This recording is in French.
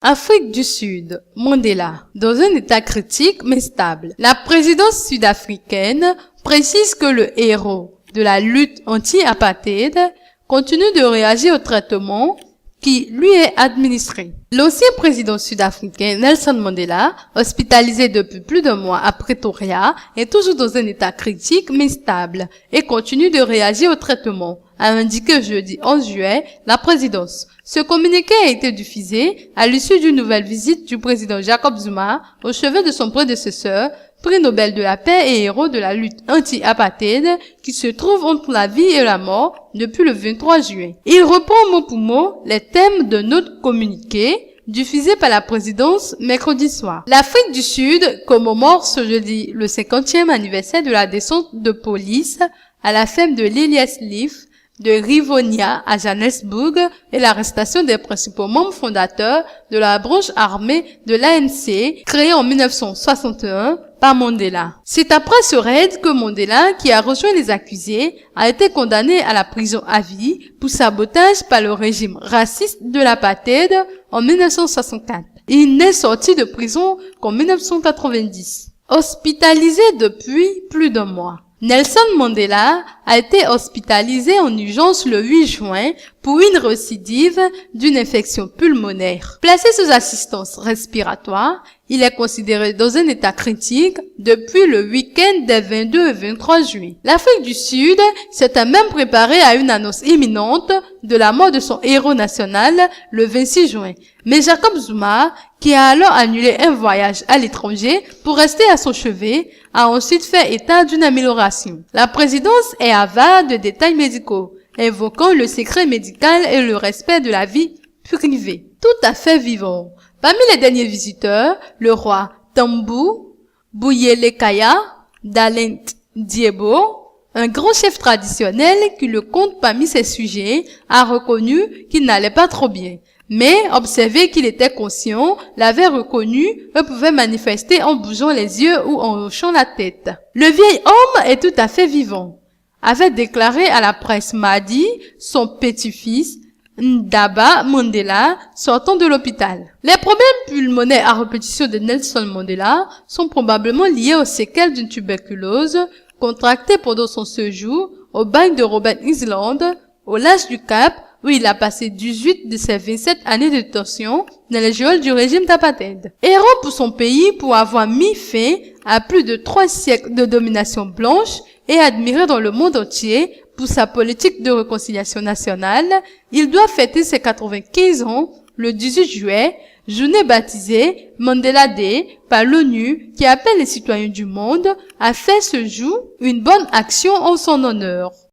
Afrique du Sud, Mandela, dans un état critique mais stable. La présidence sud-africaine précise que le héros de la lutte anti-apartheid continue de réagir au traitement qui lui est administré. L'ancien président sud-africain Nelson Mandela, hospitalisé depuis plus d'un mois à Pretoria, est toujours dans un état critique mais stable et continue de réagir au traitement, a indiqué jeudi 11 juillet la présidence. Ce communiqué a été diffusé à l'issue d'une nouvelle visite du président Jacob Zuma au chevet de son prédécesseur, prix Nobel de la paix et héros de la lutte anti-apartheid, qui se trouve entre la vie et la mort depuis le 23 juin. Il reprend mot pour mot les thèmes de notre communiqué diffusé par la présidence mercredi soir. L'Afrique du Sud commémore ce jeudi le 50e anniversaire de la descente de police à la ferme de Lilies Leaf de Rivonia à Johannesburg et l'arrestation des principaux membres fondateurs de la branche armée de l'ANC créée en 1961 par Mandela. C'est après ce raid que Mandela, qui a rejoint les accusés, a été condamné à la prison à vie pour sabotage par le régime raciste de l'apartheid en 1964. Il n'est sorti de prison qu'en 1990. Hospitalisé depuis plus d'un mois. Nelson Mandela a été hospitalisé en urgence le 8 juin pour une récidive d'une infection pulmonaire. Placé sous assistance respiratoire, il est considéré dans un état critique depuis le week-end des 22 et 23 juillet. L'Afrique du Sud s'était même préparée à une annonce imminente de la mort de son héros national le 26 juin. Mais Jacob Zuma, qui a alors annulé un voyage à l'étranger pour rester à son chevet, a ensuite fait état d'une amélioration. La présidence est avare de détails médicaux, invoquant le secret médical et le respect de la vie privée. Tout à fait vivant. Parmi les derniers visiteurs, le roi Tambu Buyelekaya d'Alent Diebo, un grand chef traditionnel qui le compte parmi ses sujets, a reconnu qu'il n'allait pas trop bien. Mais observé qu'il était conscient, l'avait reconnu et pouvait manifester en bougeant les yeux ou en hochant la tête. Le vieil homme est tout à fait vivant, avait déclaré à la presse mardi son petit-fils Ndaba Mandela sortant de l'hôpital. Les problèmes pulmonaires à répétition de Nelson Mandela sont probablement liés aux séquelles d'une tuberculose contractée pendant son séjour au bagne de Robben Island, au large du Cap, où il a passé 18 de ses 27 années de détention dans les geôles du régime d'apartheid. Héros pour son pays pour avoir mis fin à plus de 3 siècles de domination blanche et admiré dans le monde entier pour sa politique de réconciliation nationale, il doit fêter ses 95 ans le 18 juillet, journée baptisée Mandela Day par l'ONU qui appelle les citoyens du monde à faire ce jour une bonne action en son honneur.